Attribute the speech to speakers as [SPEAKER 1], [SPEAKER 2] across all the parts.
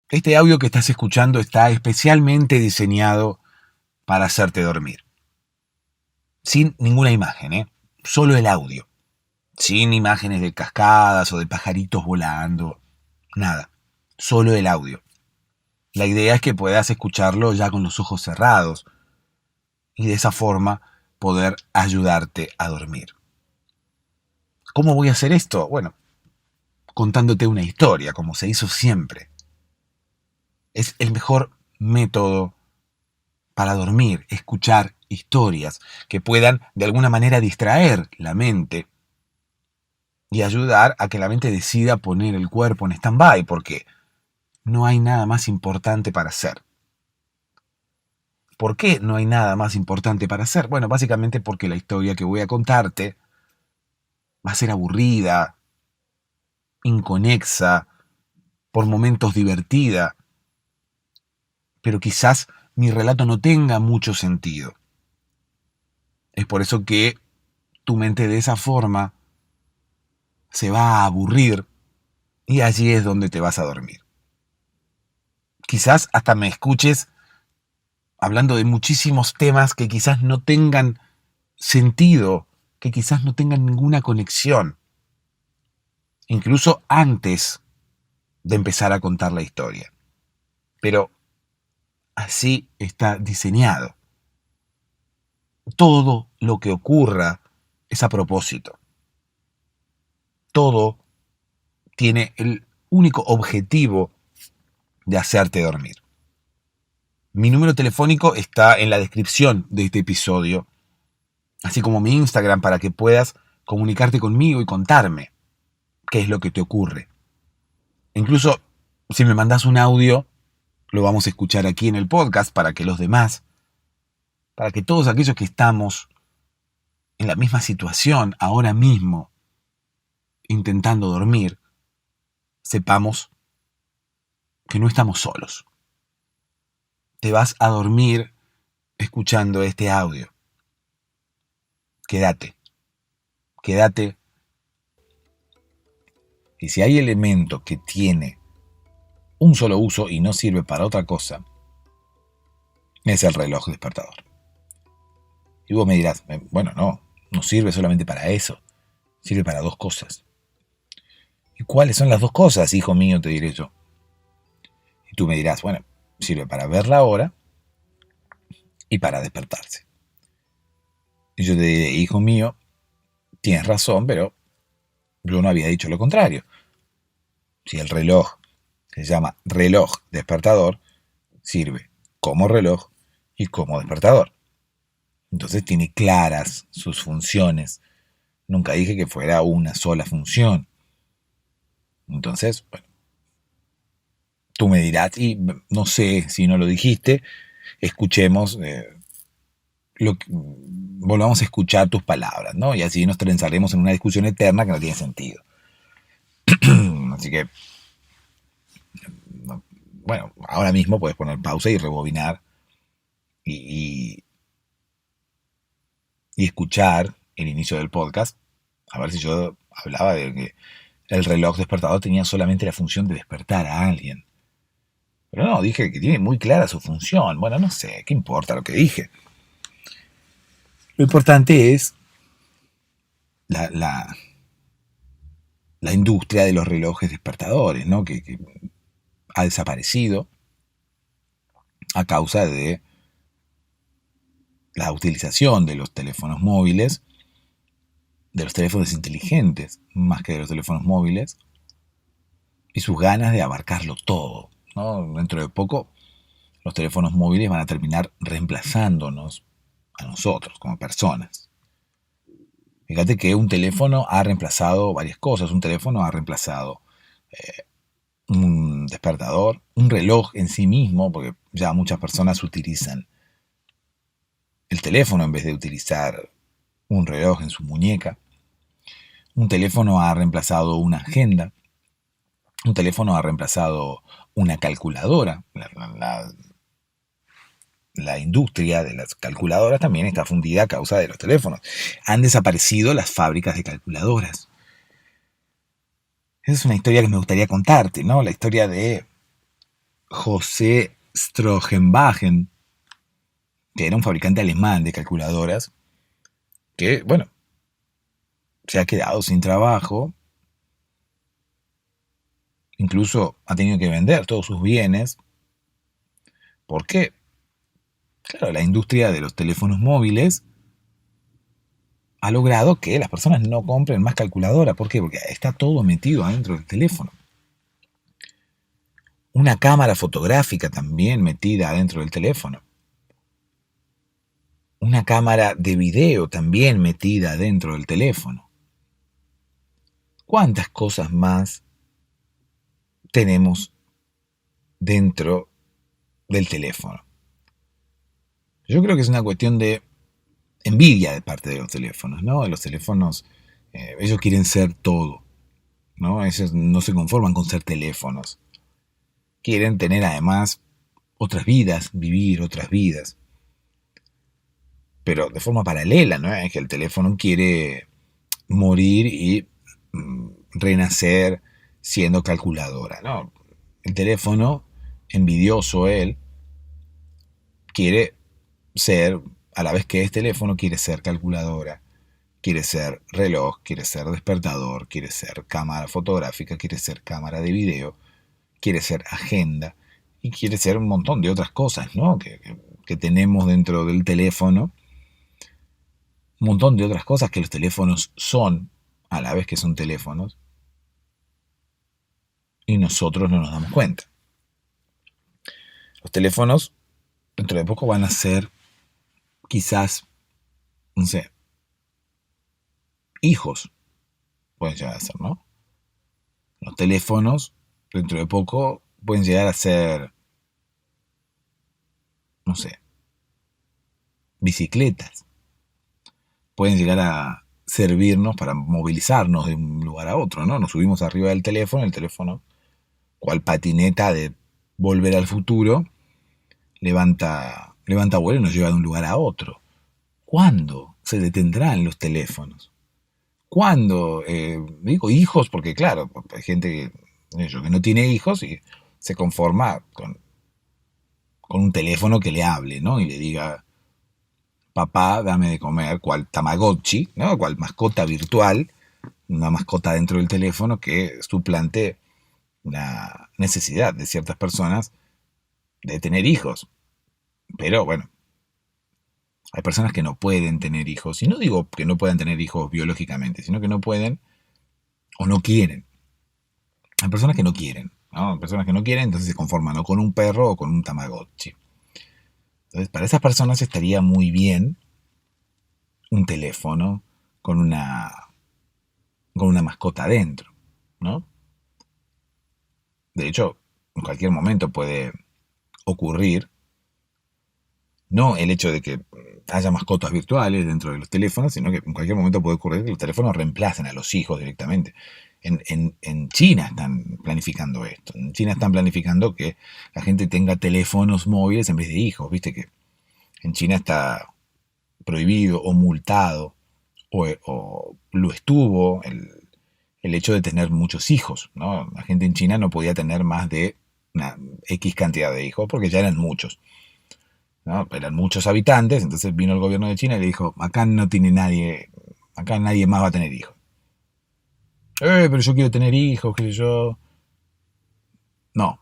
[SPEAKER 1] Este audio que estás escuchando está especialmente diseñado para hacerte dormir. Sin ninguna imagen, solo el audio. Sin imágenes de cascadas o de pajaritos volando. Nada. Solo el audio. La idea es que puedas escucharlo ya con los ojos cerrados y de esa forma poder ayudarte a dormir. ¿Cómo voy a hacer esto? Bueno, contándote una historia, como se hizo siempre. Es el mejor método para dormir, escuchar historias que puedan de alguna manera distraer la mente y ayudar a que la mente decida poner el cuerpo en stand-by, porque no hay nada más importante para hacer. ¿Por qué no hay nada más importante para hacer? Bueno, básicamente porque la historia que voy a contarte va a ser aburrida, inconexa, por momentos divertida, pero quizás mi relato no tenga mucho sentido. Es por eso que tu mente de esa forma se va a aburrir y allí es donde te vas a dormir. Quizás hasta me escuches hablando de muchísimos temas que quizás no tengan sentido, que quizás no tengan ninguna conexión, incluso antes de empezar a contar la historia. Pero así está diseñado. Todo lo que ocurra es a propósito. Todo tiene el único objetivo de hacerte dormir. Mi número telefónico está en la descripción de este episodio, así como mi Instagram, para que puedas comunicarte conmigo y contarme qué es lo que te ocurre. Incluso si me mandas un audio, lo vamos a escuchar aquí en el podcast para que los demás, para que todos aquellos que estamos en la misma situación ahora mismo, intentando dormir, sepamos que no estamos solos. Te vas a dormir escuchando este audio. Quédate. Y si hay elemento que tiene un solo uso y no sirve para otra cosa, es el reloj despertador. Y vos me dirás, bueno, no sirve solamente para eso, sirve para dos cosas. ¿Y cuáles son las dos cosas, hijo mío? Te diré yo. Y tú me dirás, bueno, sirve para ver la hora y para despertarse. Y yo te diré, hijo mío, tienes razón, pero yo no había dicho lo contrario. Si el reloj se llama reloj despertador, sirve como reloj y como despertador. Entonces tiene claras sus funciones. Nunca dije que fuera una sola función. Entonces, bueno, tú me dirás, y no sé si no lo dijiste, escuchemos, volvamos a escuchar tus palabras, ¿no? Y así nos trenzaremos en una discusión eterna que no tiene sentido. Así que, bueno, ahora mismo puedes poner pausa y rebobinar y escuchar el inicio del podcast, a ver si yo hablaba de que el reloj despertador tenía solamente la función de despertar a alguien. Pero no, dije que tiene muy clara su función. Bueno, no sé, ¿qué importa lo que dije? Lo importante es la industria de los relojes despertadores, ¿no? Que ha desaparecido a causa de la utilización de los teléfonos móviles, de los teléfonos inteligentes, más que de los teléfonos móviles, y sus ganas de abarcarlo todo, ¿no? Dentro de poco, los teléfonos móviles van a terminar reemplazándonos a nosotros como personas. Fíjate que un teléfono ha reemplazado varias cosas. Un teléfono ha reemplazado un despertador, un reloj en sí mismo, porque ya muchas personas utilizan el teléfono en vez de utilizar un reloj en su muñeca. Un teléfono ha reemplazado una agenda. Un teléfono ha reemplazado una calculadora. La industria de las calculadoras también está fundida a causa de los teléfonos. Han desaparecido las fábricas de calculadoras. Esa es una historia que me gustaría contarte, ¿no? La historia de José Strogenbachen, que era un fabricante alemán de calculadoras, que, bueno, se ha quedado sin trabajo, incluso ha tenido que vender todos sus bienes, porque, claro, la industria de los teléfonos móviles ha logrado que las personas no compren más calculadora. ¿Por qué? Porque está todo metido adentro del teléfono. Una cámara fotográfica también metida adentro del teléfono. Una cámara de video también metida dentro del teléfono. ¿Cuántas cosas más tenemos dentro del teléfono? Yo creo que es una cuestión de envidia de parte de los teléfonos, ¿no? Los teléfonos, ellos quieren ser todo, ¿no? Ellos no se conforman con ser teléfonos. Quieren tener además otras vidas, vivir otras vidas. Pero de forma paralela, ¿no? Es que el teléfono quiere morir y renacer siendo calculadora, ¿no? El teléfono, envidioso él, quiere ser, a la vez que es teléfono, quiere ser calculadora, quiere ser reloj, quiere ser despertador, quiere ser cámara fotográfica, quiere ser cámara de video, quiere ser agenda y quiere ser un montón de otras cosas, ¿no? que tenemos dentro del teléfono. Un montón de otras cosas que los teléfonos son, a la vez que son teléfonos, y nosotros no nos damos cuenta. Los teléfonos, dentro de poco, van a ser, quizás, no sé, hijos, pueden llegar a ser, ¿no? Los teléfonos, dentro de poco, pueden llegar a ser, no sé, bicicletas. Pueden llegar a servirnos para movilizarnos de un lugar a otro, ¿no? Nos subimos arriba del teléfono, el teléfono, cual patineta de Volver al Futuro, levanta vuelo y nos lleva de un lugar a otro. ¿Cuándo se detendrán los teléfonos? ¿Cuándo? Digo hijos porque, claro, hay gente que no tiene hijos y se conforma con un teléfono que le hable, ¿no? Y le diga, papá, dame de comer, cual Tamagotchi, ¿no? Cual mascota virtual, una mascota dentro del teléfono que suplante la necesidad de ciertas personas de tener hijos. Pero bueno, hay personas que no pueden tener hijos. Y no digo que no puedan tener hijos biológicamente, sino que no pueden o no quieren. Hay personas que no quieren, ¿no? Hay personas que no quieren, entonces se conforman o con un perro o con un Tamagotchi. Entonces, para esas personas estaría muy bien un teléfono con una mascota adentro, ¿no? De hecho, en cualquier momento puede ocurrir, no el hecho de que haya mascotas virtuales dentro de los teléfonos, sino que en cualquier momento puede ocurrir que los teléfonos reemplacen a los hijos directamente. En China están planificando esto. En China están planificando que la gente tenga teléfonos móviles en vez de hijos. Viste que en China está prohibido o multado o lo estuvo el hecho de tener muchos hijos, ¿no? La gente en China no podía tener más de una X cantidad de hijos porque ya eran muchos, ¿no? Eran muchos habitantes, entonces vino el gobierno de China y le dijo, acá no tiene nadie, acá nadie más va a tener hijos. Pero yo quiero tener hijos, qué sé yo. No,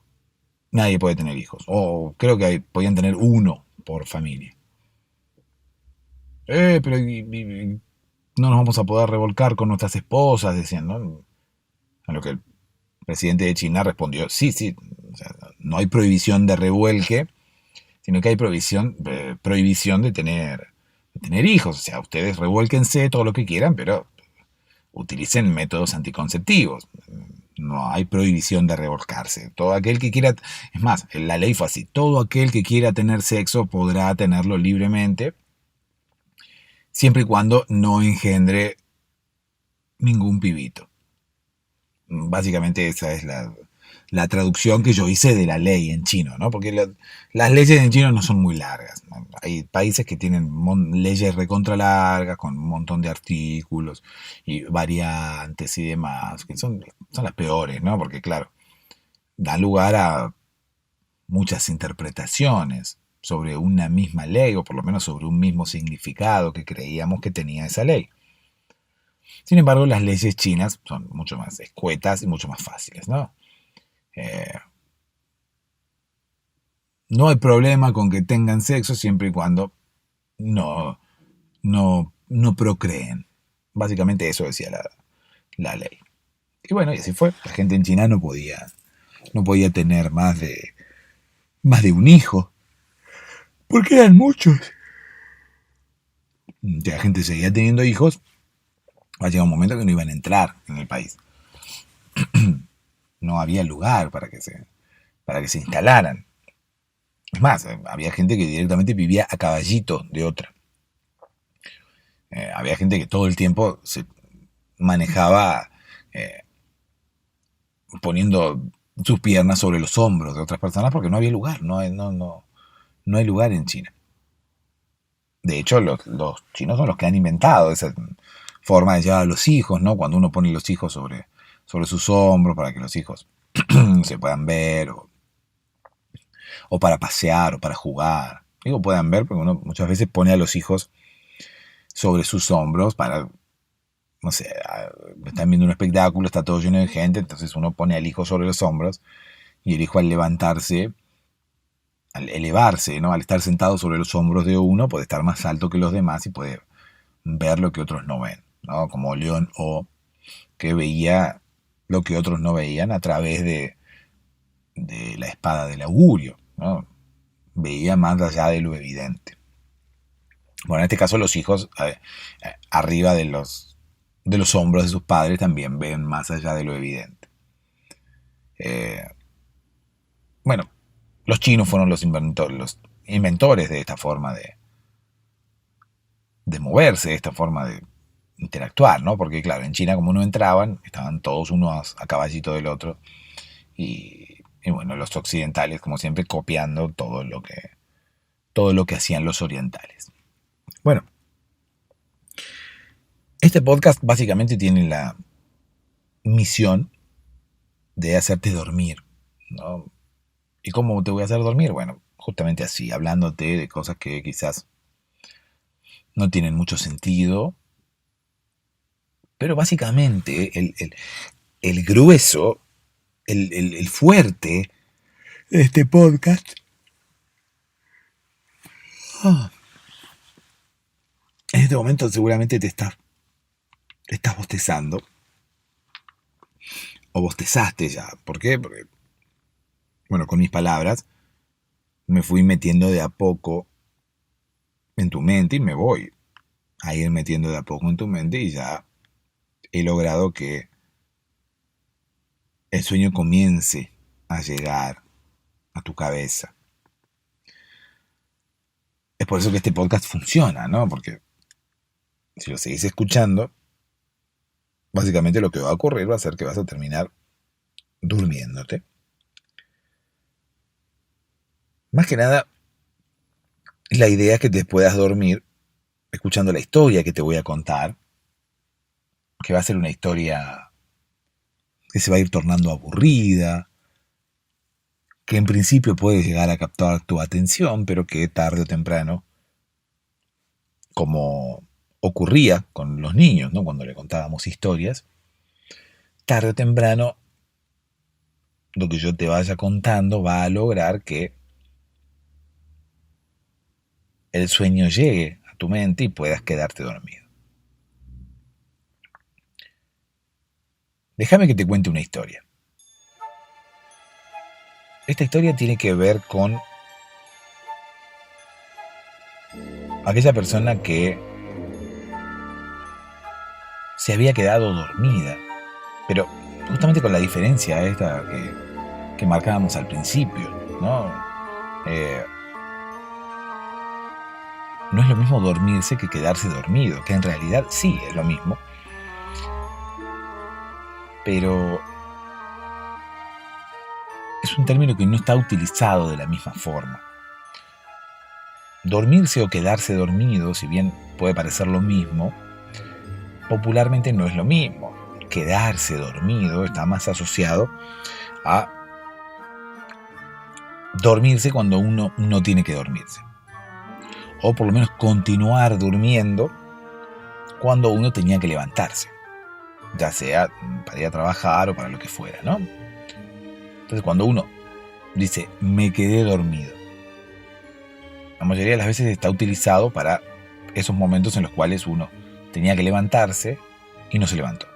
[SPEAKER 1] nadie puede tener hijos. O creo que podían tener uno por familia. Pero no nos vamos a poder revolcar con nuestras esposas, decían, ¿no? A lo que el presidente de China respondió, sí, o sea, no hay prohibición de revuelque, sino que hay prohibición de tener hijos. O sea, ustedes revuélquense todo lo que quieran, pero utilicen métodos anticonceptivos. No hay prohibición de revolcarse. Todo aquel que quiera, es más, la ley fue así, todo aquel que quiera tener sexo podrá tenerlo libremente, siempre y cuando no engendre ningún pibito. Básicamente esa es la traducción que yo hice de la ley en chino, ¿no? Porque las leyes en chino no son muy largas, ¿no? Hay países que tienen leyes recontra largas, con un montón de artículos y variantes y demás, que son las peores, ¿no? Porque claro, da lugar a muchas interpretaciones sobre una misma ley, o por lo menos sobre un mismo significado que creíamos que tenía esa ley. Sin embargo, las leyes chinas son mucho más escuetas y mucho más fáciles, ¿no? No hay problema con que tengan sexo siempre y cuando no procreen. Básicamente eso decía la ley. Y bueno, y así fue. La gente en China no podía tener más de un hijo, porque eran muchos. La gente seguía teniendo hijos, va a llegar un momento que no iban a entrar en el país. No había lugar para que se instalaran. Es más, había gente que directamente vivía a caballito de otra. Había gente que todo el tiempo se manejaba poniendo sus piernas sobre los hombros de otras personas porque no había lugar, no hay lugar en China. De hecho, los chinos son los que han inventado esa forma de llevar a los hijos, ¿no? Cuando uno pone los hijos sobre sus hombros para que los hijos se puedan ver, o para pasear, o para jugar. Digo, puedan ver porque uno muchas veces pone a los hijos sobre sus hombros para, no sé, están viendo un espectáculo, está todo lleno de gente, entonces uno pone al hijo sobre los hombros y el hijo al levantarse, al elevarse, ¿no? Al estar sentado sobre los hombros de uno, puede estar más alto que los demás y puede ver lo que otros no ven, ¿no? Como León O, que veía lo que otros no veían a través de la espada del augurio, ¿no? Veía más allá de lo evidente. Bueno, en este caso los hijos arriba de los hombros de sus padres también ven más allá de lo evidente. Bueno, los chinos fueron los inventores de esta forma de moverse, de esta forma de interactuar, ¿no? Porque claro, en China como no entraban, estaban todos uno a caballito del otro y bueno, los occidentales como siempre copiando todo lo que hacían los orientales. Bueno, este podcast básicamente tiene la misión de hacerte dormir, ¿no? ¿Y cómo te voy a hacer dormir? Bueno, justamente así, hablándote de cosas que quizás no tienen mucho sentido, pero básicamente el grueso, el fuerte de este podcast en este momento seguramente te estás bostezando, o bostezaste ya. ¿Por qué? Porque, bueno, con mis palabras me fui metiendo de a poco en tu mente y me voy a ir metiendo de a poco en tu mente y ya he logrado que el sueño comience a llegar a tu cabeza. Es por eso que este podcast funciona, ¿no? Porque si lo seguís escuchando, básicamente lo que va a ocurrir va a ser que vas a terminar durmiéndote. Más que nada, la idea es que te puedas dormir escuchando la historia que te voy a contar, que va a ser una historia que se va a ir tornando aburrida, que en principio puede llegar a captar tu atención, pero que tarde o temprano, como ocurría con los niños, ¿no? Cuando le contábamos historias, tarde o temprano lo que yo te vaya contando va a lograr que el sueño llegue a tu mente y puedas quedarte dormido. Déjame que te cuente una historia. Esta historia tiene que ver con aquella persona que se había quedado dormida, pero justamente con la diferencia esta que marcábamos al principio, ¿no? No es lo mismo dormirse que quedarse dormido, que en realidad sí es lo mismo, pero es un término que no está utilizado de la misma forma. Dormirse o quedarse dormido, si bien puede parecer lo mismo, popularmente no es lo mismo. Quedarse dormido está más asociado a dormirse cuando uno no tiene que dormirse. O por lo menos continuar durmiendo cuando uno tenía que levantarse. Ya sea para ir a trabajar o para lo que fuera, ¿no? Entonces cuando uno dice, me quedé dormido, la mayoría de las veces está utilizado para esos momentos en los cuales uno tenía que levantarse y no se levantó.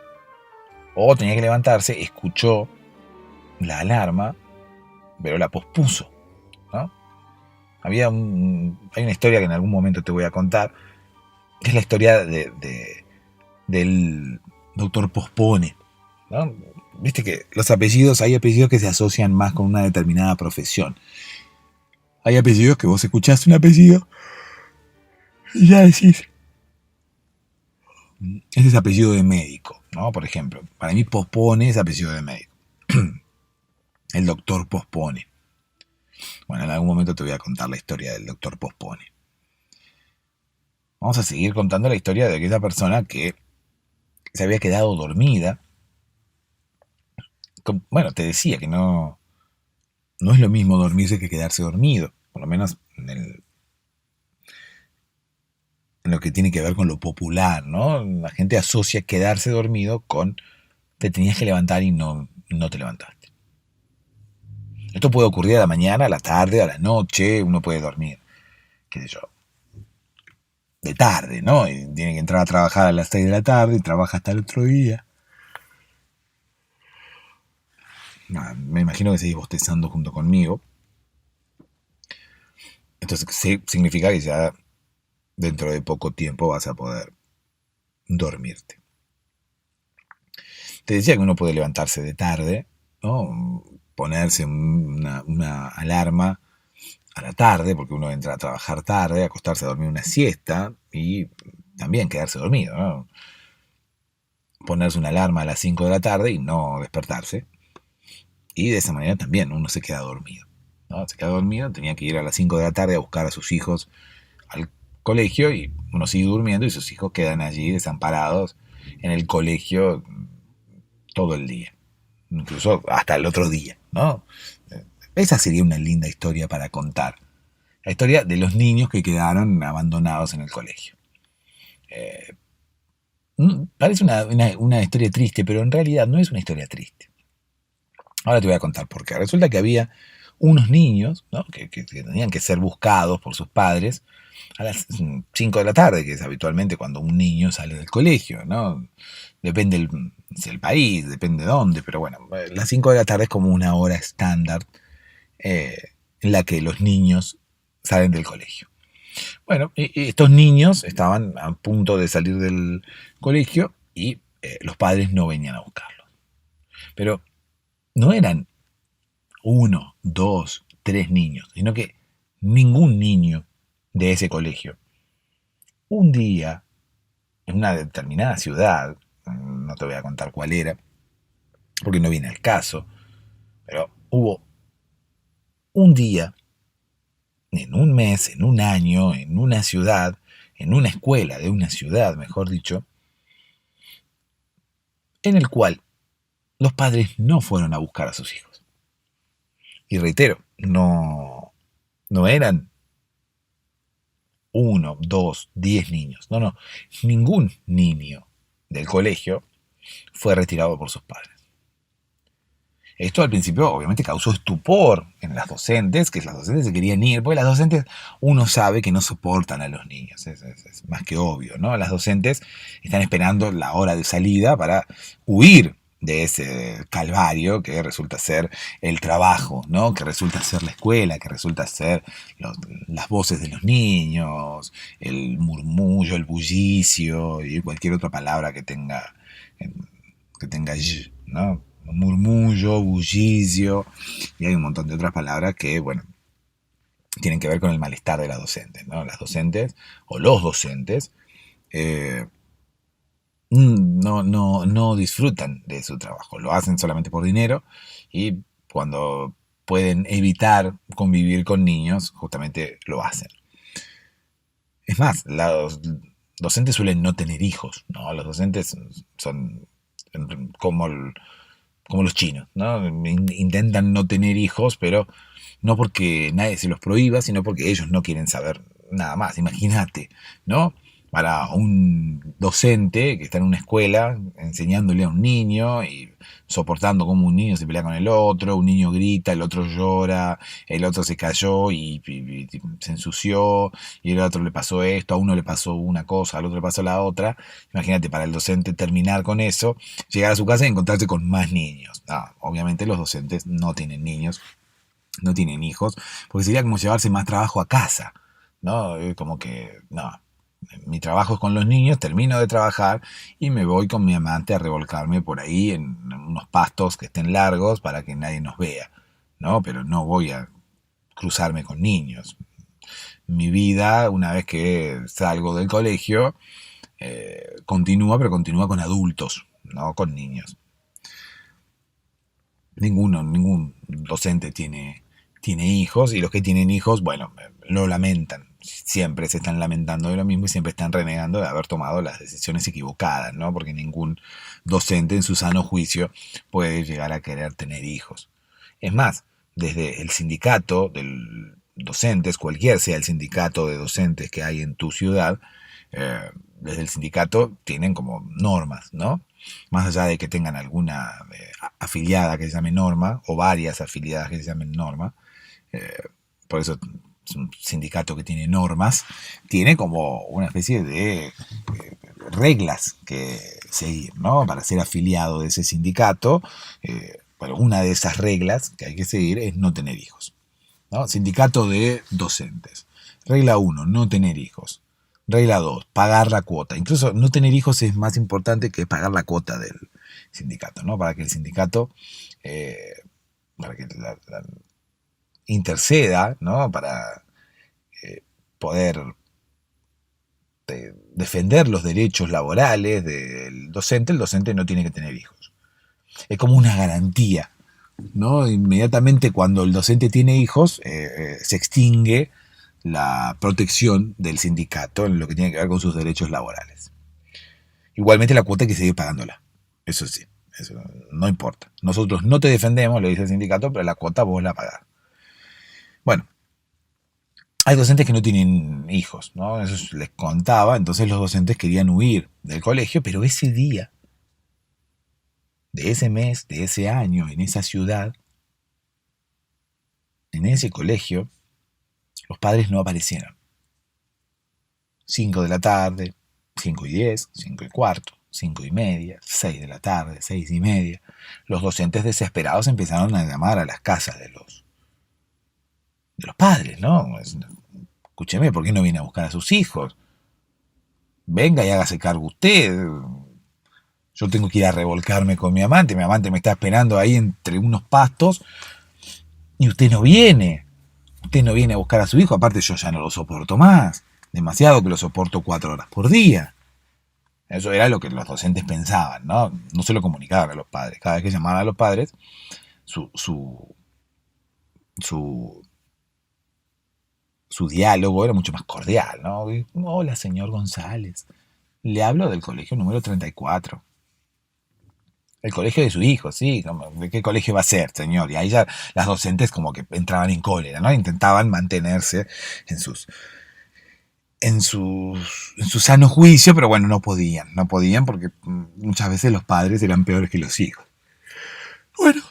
[SPEAKER 1] O tenía que levantarse, escuchó la alarma, pero la pospuso, ¿no? Hay una historia que en algún momento te voy a contar, que es la historia del doctor Pospone, ¿no? Viste que hay apellidos que se asocian más con una determinada profesión. Hay apellidos que vos escuchaste un apellido y ya decís, ese es apellido de médico, ¿no? Por ejemplo, para mí Pospone es apellido de médico. El doctor Pospone. Bueno, en algún momento te voy a contar la historia del doctor Pospone. Vamos a seguir contando la historia de aquella persona que se había quedado dormida. Bueno, te decía que no es lo mismo dormirse que quedarse dormido, por lo menos en lo que tiene que ver con lo popular, ¿no? La gente asocia quedarse dormido con te tenías que levantar y no te levantaste. Esto puede ocurrir a la mañana, a la tarde, a la noche, uno puede dormir, qué sé yo, de tarde, ¿no? Y tiene que entrar a trabajar a las 6 de la tarde y trabaja hasta el otro día. Me imagino que seguís bostezando junto conmigo. Entonces significa que ya dentro de poco tiempo vas a poder dormirte. Te decía que uno puede levantarse de tarde, ¿no? Ponerse una alarma a la tarde, porque uno entra a trabajar tarde, acostarse a dormir una siesta y también quedarse dormido, ¿no? Ponerse una alarma a las 5 de la tarde y no despertarse. Y de esa manera también uno se queda dormido, ¿no? Se queda dormido, tenía que ir a las 5 de la tarde a buscar a sus hijos al colegio y uno sigue durmiendo y sus hijos quedan allí desamparados en el colegio todo el día, incluso hasta el otro día, ¿no? Esa sería una linda historia para contar. La historia de los niños que quedaron abandonados en el colegio. Parece una historia triste, pero en realidad no es una historia triste. Ahora te voy a contar por qué. Resulta que había unos niños, ¿no? que tenían que ser buscados por sus padres a las 5 de la tarde, que es habitualmente cuando un niño sale del colegio, ¿no? Depende del país, depende de dónde, pero bueno, las 5 de la tarde es como una hora estándar en la que los niños salen del colegio. Bueno, estos niños estaban a punto de salir del colegio y los padres no venían a buscarlos. Pero no eran 1, 2, 3 niños, sino que ningún niño de ese colegio. Un día, en una determinada ciudad, no te voy a contar cuál era, porque no viene al caso, pero hubo un día, en un mes, en un año, en una ciudad, en una escuela de una ciudad, mejor dicho, en el cual los padres no fueron a buscar a sus hijos. Y reitero, no eran 1, 2, 10 niños. No. Ningún niño del colegio fue retirado por sus padres. Esto al principio obviamente causó estupor en las docentes, que las docentes se querían ir, porque las docentes uno sabe que no soportan a los niños, es más que obvio, ¿no? Las docentes están esperando la hora de salida para huir de ese calvario que resulta ser el trabajo, ¿no? Que resulta ser la escuela, que resulta ser las voces de los niños, el murmullo, el bullicio y cualquier otra palabra que tenga y, ¿no? Murmullo, bullicio, y hay un montón de otras palabras que, bueno, tienen que ver con el malestar de las docentes, ¿no? Las docentes, o los docentes, no disfrutan de su trabajo, lo hacen solamente por dinero y cuando pueden evitar convivir con niños, justamente lo hacen. Es más, los docentes suelen no tener hijos, ¿no? Los docentes son como los chinos, ¿no? Intentan no tener hijos, pero no porque nadie se los prohíba, sino porque ellos no quieren saber nada más. Imagínate, ¿no? Para un docente que está en una escuela enseñándole a un niño y soportando cómo un niño se pelea con el otro, un niño grita, el otro llora, el otro se cayó y se ensució, y el otro le pasó esto, a uno le pasó una cosa, al otro le pasó la otra. Imagínate para el docente terminar con eso, llegar a su casa y encontrarse con más niños. No, obviamente los docentes no tienen niños, no tienen hijos, porque sería como llevarse más trabajo a casa, ¿no? Como que, no, mi trabajo es con los niños, termino de trabajar y me voy con mi amante a revolcarme por ahí en unos pastos que estén largos para que nadie nos vea, ¿no? Pero no voy a cruzarme con niños. Mi vida, una vez que salgo del colegio, continúa, pero continúa con adultos, no con niños. Ningún docente tiene hijos, y los que tienen hijos, bueno, lo lamentan. Siempre se están lamentando de lo mismo y siempre están renegando de haber tomado las decisiones equivocadas, ¿no? Porque ningún docente en su sano juicio puede llegar a querer tener hijos. Es más, desde el sindicato de docentes, cualquier sea el sindicato de docentes que hay en tu ciudad, desde el sindicato tienen como normas, ¿no? Más allá de que tengan alguna afiliada que se llame Norma, o varias afiliadas que se llamen Norma, por eso es un sindicato que tiene normas, tiene como una especie de reglas que seguir, ¿no? Para ser afiliado de ese sindicato, bueno, una de esas reglas que hay que seguir es no tener hijos, ¿no? Sindicato de docentes. Regla 1, no tener hijos. Regla 2, pagar la cuota. Incluso no tener hijos es más importante que pagar la cuota del sindicato, ¿no? Para que el sindicato, para que la interceda, ¿no? Para poder defender los derechos laborales del docente, el docente no tiene que tener hijos. Es como una garantía, ¿no? Inmediatamente cuando el docente tiene hijos, se extingue la protección del sindicato en lo que tiene que ver con sus derechos laborales. Igualmente la cuota hay que seguir pagándola. Eso sí, eso no importa. Nosotros no te defendemos, le dice el sindicato, pero la cuota vos la pagás. Bueno, hay docentes que no tienen hijos, ¿no? Eso les contaba, entonces los docentes querían huir del colegio, pero ese día, de ese mes, de ese año, en esa ciudad, en ese colegio, los padres no aparecieron. 5 de la tarde, 5:10, 5:15, 5:30, 6 de la tarde, 6:30. Los docentes desesperados empezaron a llamar a las casas de los padres, ¿no? Escúcheme, ¿por qué no viene a buscar a sus hijos? Venga y hágase cargo usted. Yo tengo que ir a revolcarme con mi amante me está esperando ahí entre unos pastos y usted no viene. Usted no viene a buscar a su hijo, aparte yo ya no lo soporto más. Demasiado que lo soporto 4 horas por día. Eso era lo que los docentes pensaban, ¿no? No se lo comunicaban a los padres. Cada vez que llamaban a los padres, su diálogo era mucho más cordial, ¿no? Hola, señor González. Le hablo del colegio número 34. El colegio de su hijo, sí. ¿De qué colegio va a ser, señor? Y ahí ya las docentes como que entraban en cólera, ¿no? Intentaban mantenerse en su sano juicio, pero bueno, no podían porque muchas veces los padres eran peores que los hijos. Bueno,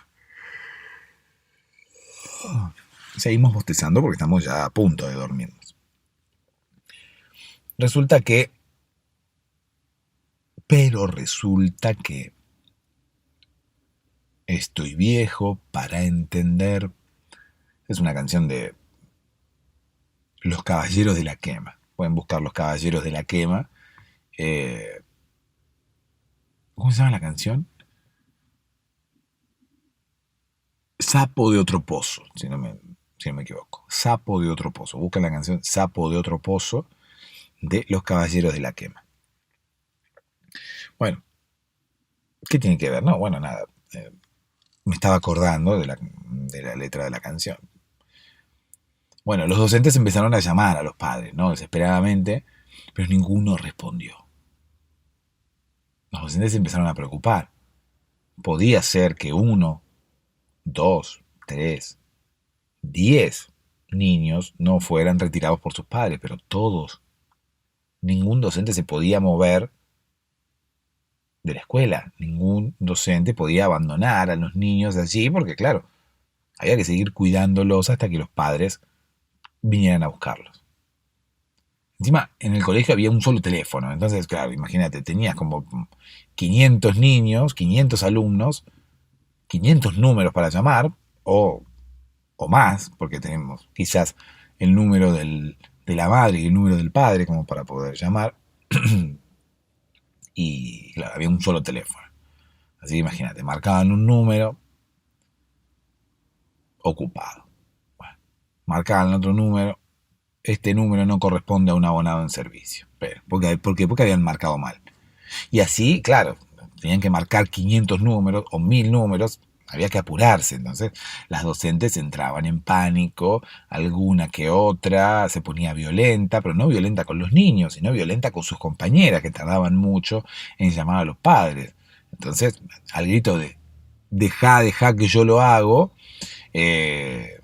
[SPEAKER 1] seguimos bostezando porque estamos ya a punto de dormirnos. Resulta que estoy viejo para entender. Es una canción de Los Caballeros de la Quema. Pueden buscar Los Caballeros de la Quema. ¿Cómo se llama la canción? Sapo de otro pozo, si no me equivoco. Sapo de otro pozo. Buscan la canción Sapo de otro pozo de Los Caballeros de la Quema. Bueno, ¿qué tiene que ver? No, bueno, nada. Me estaba acordando de la letra de la canción. Bueno, los docentes empezaron a llamar a los padres, ¿no? Desesperadamente, pero ninguno respondió. Los docentes se empezaron a preocupar. Podía ser que 1, 2, 3, 10 niños no fueran retirados por sus padres, pero todos. Ningún docente se podía mover de la escuela. Ningún docente podía abandonar a los niños allí porque, claro, había que seguir cuidándolos hasta que los padres vinieran a buscarlos. Encima, en el colegio había un solo teléfono. Entonces, claro, imagínate, tenías como 500 niños, 500 alumnos, 500 números para llamar, o más, porque tenemos quizás el número de la madre y el número del padre como para poder llamar. Y claro, había un solo teléfono. Así que imagínate, marcaban un número ocupado. Bueno, marcaban otro número, este número no corresponde a un abonado en servicio. Pero, porque habían marcado mal. Y así, claro, tenían que marcar 500 números o 1000 números, había que apurarse. Entonces las docentes entraban en pánico, alguna que otra se ponía violenta, pero no violenta con los niños, sino violenta con sus compañeras, que tardaban mucho en llamar a los padres. Entonces, al grito de deja que yo lo hago, se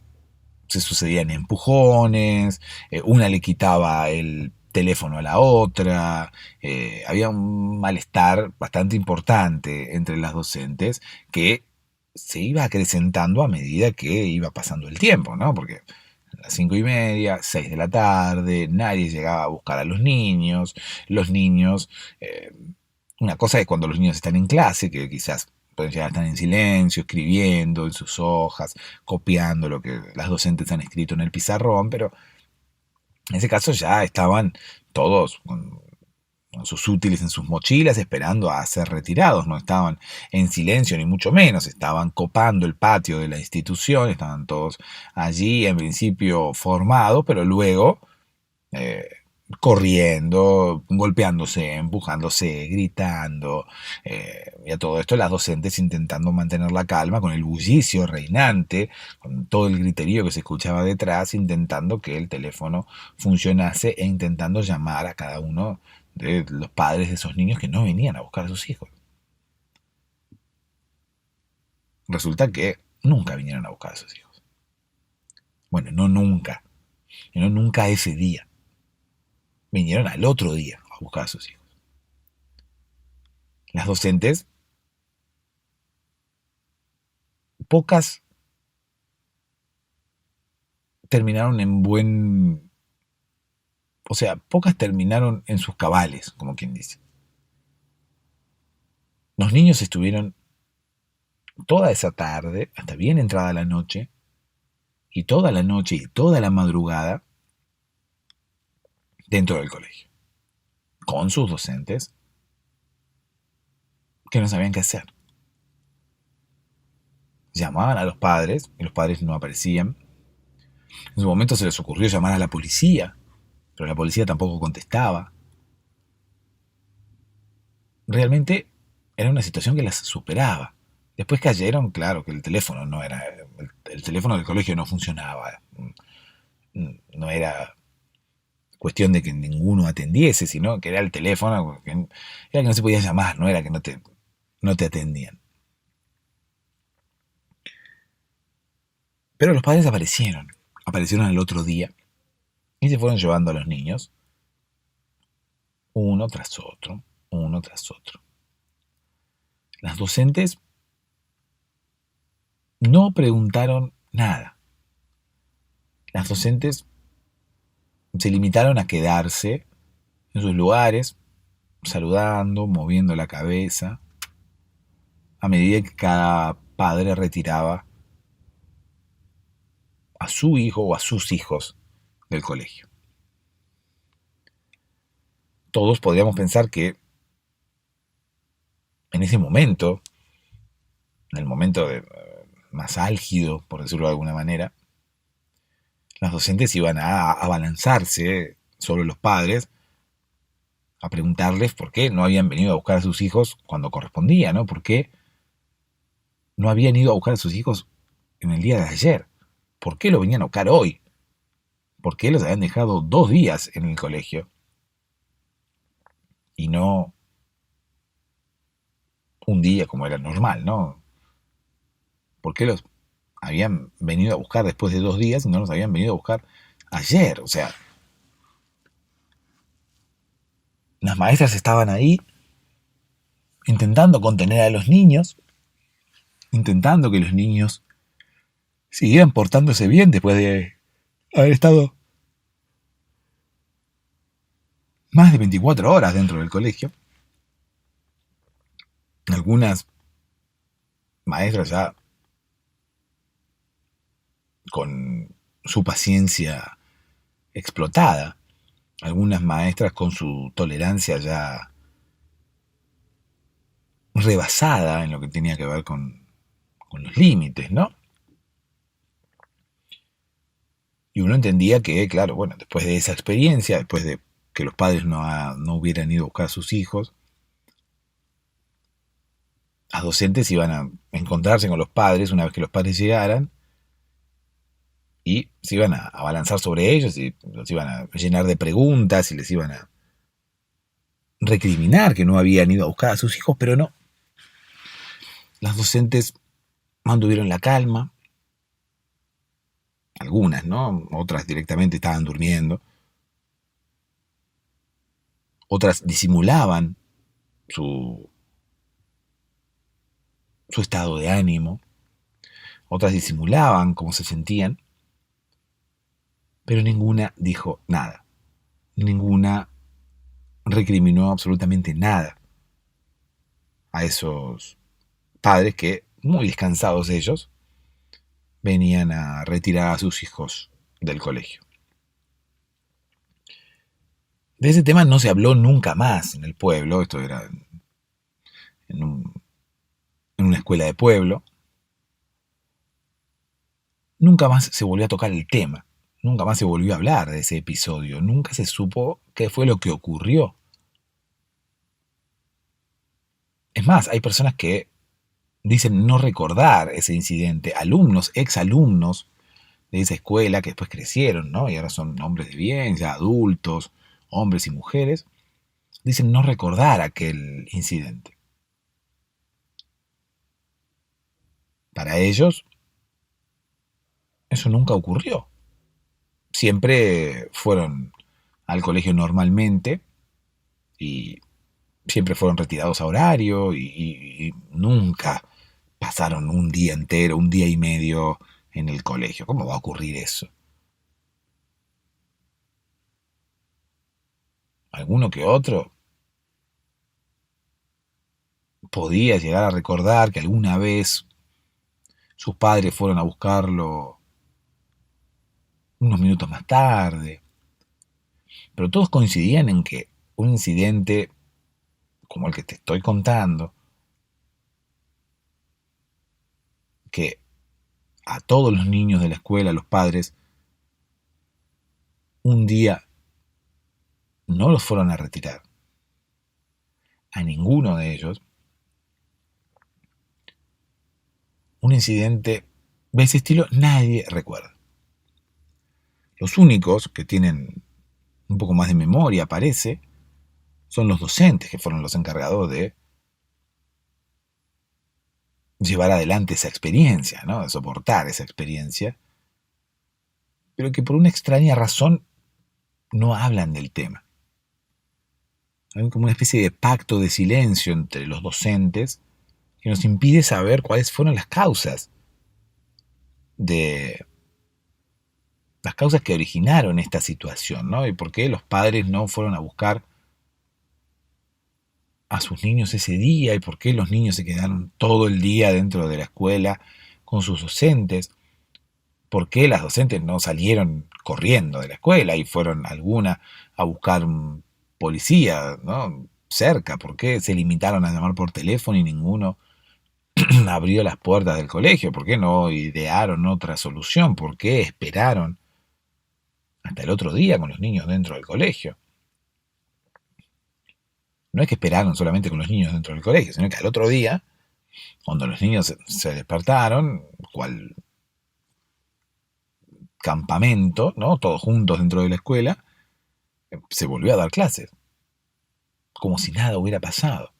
[SPEAKER 1] sucedían empujones, una le quitaba el teléfono a la otra, había un malestar bastante importante entre las docentes que se iba acrecentando a medida que iba pasando el tiempo, ¿no? Porque a las 5:30, 6 de la tarde, nadie llegaba a buscar a los niños, eh, una cosa es cuando los niños están en clase, que quizás pueden llegar a estar en silencio, escribiendo en sus hojas, copiando lo que las docentes han escrito en el pizarrón, pero en ese caso ya estaban todos con sus útiles en sus mochilas esperando a ser retirados, no estaban en silencio ni mucho menos, estaban copando el patio de la institución, estaban todos allí en principio formados, pero luego eh, corriendo, golpeándose, empujándose, gritando, y a todo esto las docentes intentando mantener la calma con el bullicio reinante, con todo el griterío que se escuchaba detrás, intentando que el teléfono funcionase e intentando llamar a cada uno de los padres de esos niños que no venían a buscar a sus hijos. Resulta que nunca vinieron a buscar a sus hijos. Bueno, no nunca, no nunca ese día. Vinieron al otro día a buscar a sus hijos. Las docentes, pocas terminaron en buen... O sea, pocas terminaron en sus cabales, como quien dice. Los niños estuvieron toda esa tarde, hasta bien entrada la noche, y toda la noche y toda la madrugada dentro del colegio, con sus docentes, que no sabían qué hacer. Llamaban a los padres, y los padres no aparecían. En su momento se les ocurrió llamar a la policía, pero la policía tampoco contestaba. Realmente era una situación que las superaba. Después cayeron, claro, que el teléfono no era. El teléfono del colegio no funcionaba. No era cuestión de que ninguno atendiese, sino que era el teléfono, era que no se podía llamar, no era que no te atendían. Pero los padres aparecieron el otro día y se fueron llevando a los niños, uno tras otro, uno tras otro. Las docentes no preguntaron nada. Las docentes se limitaron a quedarse en sus lugares, saludando, moviendo la cabeza, a medida que cada padre retiraba a su hijo o a sus hijos del colegio. Todos podríamos pensar que en ese momento, en el momento más álgido, por decirlo de alguna manera, las docentes iban a abalanzarse sobre los padres, a preguntarles por qué no habían venido a buscar a sus hijos cuando correspondía, ¿no? ¿Por qué no habían ido a buscar a sus hijos en el día de ayer? ¿Por qué lo venían a buscar hoy? ¿Por qué los habían dejado 2 días en el colegio y no un día como era normal, ¿no? ¿Por qué los habían venido a buscar después de 2 días y no nos habían venido a buscar ayer. O sea, las maestras estaban ahí intentando contener a los niños, intentando que los niños siguieran portándose bien después de haber estado más de 24 horas dentro del colegio. Algunas maestras ya con su paciencia explotada, algunas maestras con su tolerancia ya rebasada en lo que tenía que ver con los límites, ¿no? Y uno entendía que, claro, bueno, después de esa experiencia, después de que los padres no hubieran ido a buscar a sus hijos, las docentes iban a encontrarse con los padres una vez que los padres llegaran y se iban a abalanzar sobre ellos y los iban a llenar de preguntas y les iban a recriminar que no habían ido a buscar a sus hijos, pero no. Las docentes mantuvieron la calma, algunas, ¿no? Otras directamente estaban durmiendo, otras disimulaban su, su estado de ánimo, otras disimulaban cómo se sentían, pero ninguna dijo nada, ninguna recriminó absolutamente nada a esos padres que, muy descansados ellos, venían a retirar a sus hijos del colegio. De ese tema no se habló nunca más en el pueblo, esto era en, en una escuela de pueblo, nunca más se volvió a tocar el tema, nunca más se volvió a hablar de ese episodio, nunca se supo qué fue lo que ocurrió. Es más, hay personas que dicen no recordar ese incidente, alumnos, exalumnos de esa escuela que después crecieron, ¿no? Y ahora son hombres de bien, ya adultos, hombres y mujeres, dicen no recordar aquel incidente. Para ellos, eso nunca ocurrió. Siempre fueron al colegio normalmente y siempre fueron retirados a horario y nunca pasaron un día entero, un día y medio en el colegio. ¿Cómo va a ocurrir eso? Alguno que otro podía llegar a recordar que alguna vez sus padres fueron a buscarlo unos minutos más tarde, pero todos coincidían en que un incidente como el que te estoy contando, que a todos los niños de la escuela, los padres, un día no los fueron a retirar, a ninguno de ellos, un incidente de ese estilo nadie recuerda. Los únicos que tienen un poco más de memoria, parece, son los docentes que fueron los encargados de llevar adelante esa experiencia, ¿no? De soportar esa experiencia, pero que por una extraña razón no hablan del tema. Hay como una especie de pacto de silencio entre los docentes que nos impide saber cuáles fueron de las causas que originaron esta situación, ¿no? Y por qué los padres no fueron a buscar a sus niños ese día y por qué los niños se quedaron todo el día dentro de la escuela con sus docentes, por qué las docentes no salieron corriendo de la escuela y fueron alguna a buscar un policía, ¿no? Cerca, por qué se limitaron a llamar por teléfono y ninguno abrió las puertas del colegio, por qué no idearon otra solución, por qué esperaron hasta el otro día con los niños dentro del colegio. No es que esperaron solamente con los niños dentro del colegio, sino que al otro día, cuando los niños se despertaron, cual campamento, ¿no? Todos juntos dentro de la escuela, se volvió a dar clases, como si nada hubiera pasado.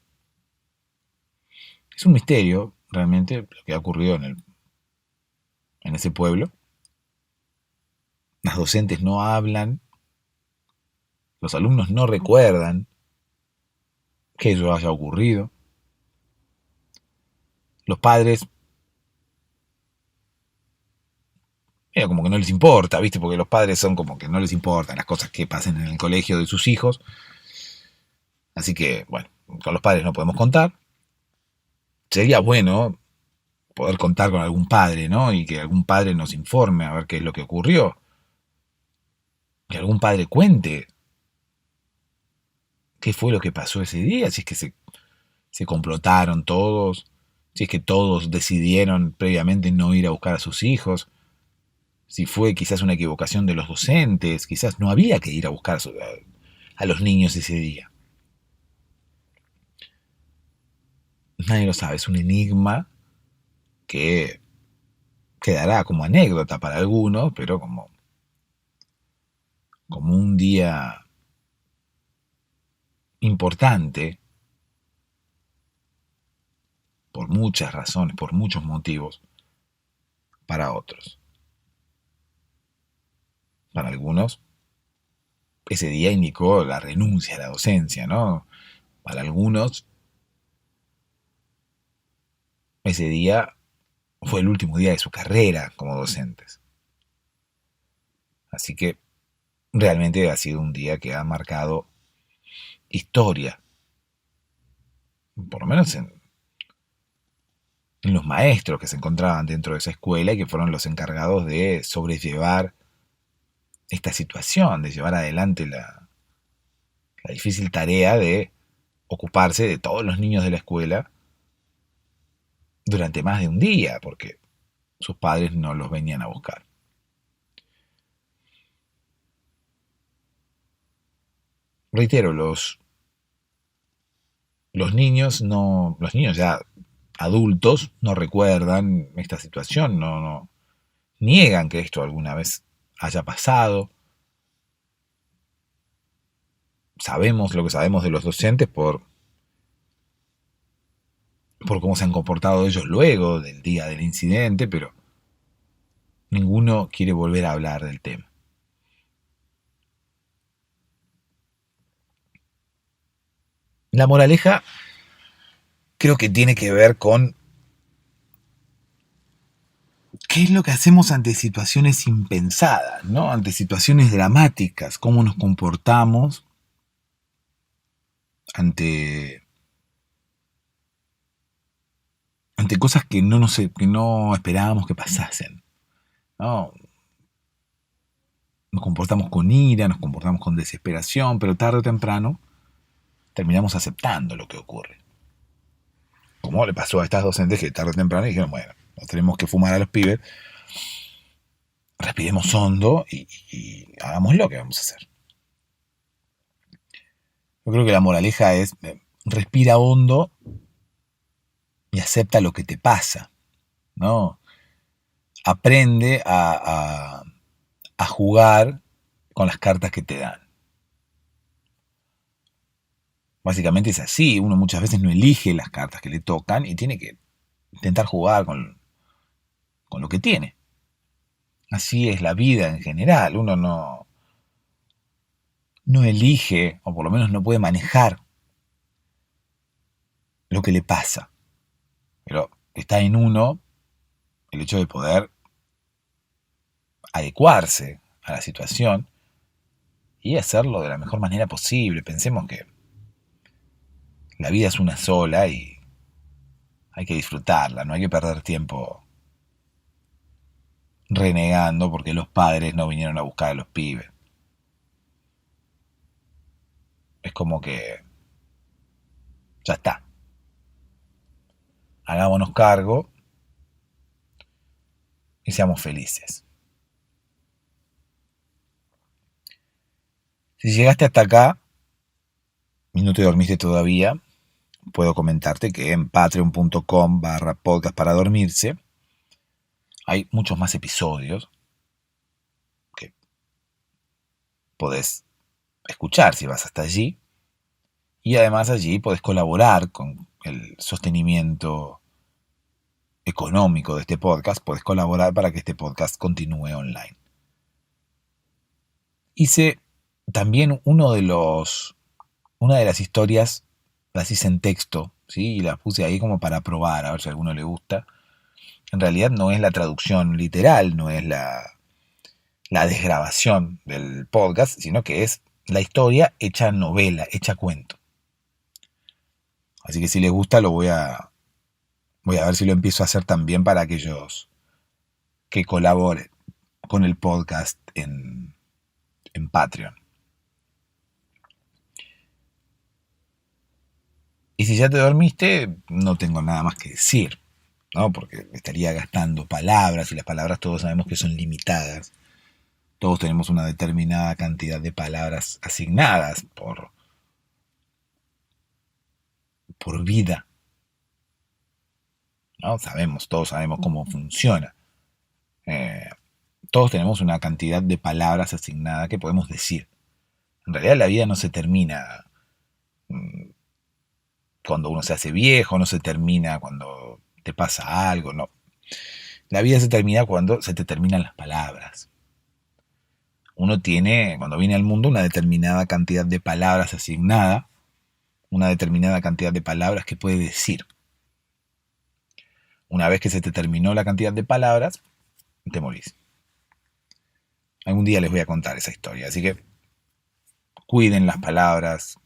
[SPEAKER 1] Es un misterio, realmente, lo que ha ocurrido en ese pueblo. Las docentes no hablan, los alumnos no recuerdan que eso haya ocurrido. Los padres, como que no les importa, ¿viste? Porque los padres son como que no les importan las cosas que pasen en el colegio de sus hijos. Así que, bueno, con los padres no podemos contar. Sería bueno poder contar con algún padre, ¿no? Y que algún padre nos informe a ver qué es lo que ocurrió. Que algún padre cuente qué fue lo que pasó ese día, si es que se complotaron todos, si es que todos decidieron previamente no ir a buscar a sus hijos, si fue quizás una equivocación de los docentes, quizás no había que ir a buscar a los niños ese día. Nadie lo sabe, es un enigma que quedará como anécdota para algunos, pero como un día importante, por muchas razones, por muchos motivos, para otros. Para algunos, ese día indicó la renuncia a la docencia, ¿no? Para algunos, ese día fue el último día de su carrera como docentes. Así que realmente ha sido un día que ha marcado historia, por lo menos en los maestros que se encontraban dentro de esa escuela y que fueron los encargados de sobrellevar esta situación, de llevar adelante la difícil tarea de ocuparse de todos los niños de la escuela durante más de un día, porque sus padres no los venían a buscar. Reitero, los niños no, los niños ya adultos no recuerdan esta situación, no niegan que esto alguna vez haya pasado. Sabemos lo que sabemos de los docentes por cómo se han comportado ellos luego del día del incidente, pero ninguno quiere volver a hablar del tema. La moraleja creo que tiene que ver con qué es lo que hacemos ante situaciones impensadas, ¿no? Ante situaciones dramáticas, cómo nos comportamos ante cosas que no esperábamos que pasasen, ¿no? Nos comportamos con ira, nos comportamos con desesperación, pero tarde o temprano terminamos aceptando lo que ocurre. Como le pasó a estas docentes que tarde o temprano dijeron, bueno, nos tenemos que fumar a los pibes, respiremos hondo y hagamos lo que vamos a hacer. Yo creo que la moraleja es respira hondo y acepta lo que te pasa, ¿no? Aprende a jugar con las cartas que te dan. Básicamente es así, uno muchas veces no elige las cartas que le tocan y tiene que intentar jugar con lo que tiene. Así es la vida en general, uno no elige, o por lo menos no puede manejar lo que le pasa. Pero está en uno el hecho de poder adecuarse a la situación y hacerlo de la mejor manera posible. Pensemos que la vida es una sola y hay que disfrutarla, no hay que perder tiempo renegando porque los padres no vinieron a buscar a los pibes. Es como que ya está. Hagámonos cargo y seamos felices. Si llegaste hasta acá y no te dormiste todavía, puedo comentarte que en patreon.com/podcast para dormirse hay muchos más episodios que podés escuchar si vas hasta allí. Y además allí podés colaborar con el sostenimiento económico de este podcast, puedes colaborar para que este podcast continúe online. Hice también una de las historias, las hice en texto, ¿sí? Y las puse ahí como para probar, a ver si a alguno le gusta. En realidad no es la traducción literal, no es la desgrabación del podcast, sino que es la historia hecha novela, hecha cuento. Así que si les gusta voy a ver si lo empiezo a hacer también para aquellos que colaboren con el podcast en Patreon. Y si ya te dormiste, no tengo nada más que decir, ¿no? Porque estaría gastando palabras y las palabras todos sabemos que son limitadas. Todos tenemos una determinada cantidad de palabras asignadas por vida, ¿no? Todos sabemos cómo funciona. Todos tenemos una cantidad de palabras asignadas que podemos decir. En realidad la vida no se termina cuando uno se hace viejo, no se termina cuando te pasa algo, no. La vida se termina cuando se te terminan las palabras. Uno tiene, cuando viene al mundo, una determinada cantidad de palabras asignada, una determinada cantidad de palabras que puede decir. Una vez que se te terminó la cantidad de palabras, te morís. Algún día les voy a contar esa historia, así que cuiden las palabras,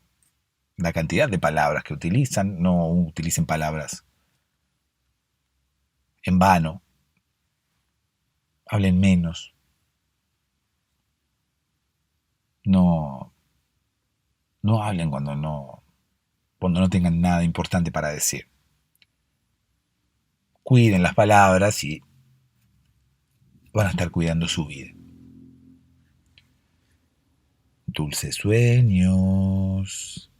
[SPEAKER 1] la cantidad de palabras que utilizan, no utilicen palabras en vano, hablen menos, no hablen cuando no tengan nada importante para decir. Cuiden las palabras y van a estar cuidando su vida. Dulces sueños.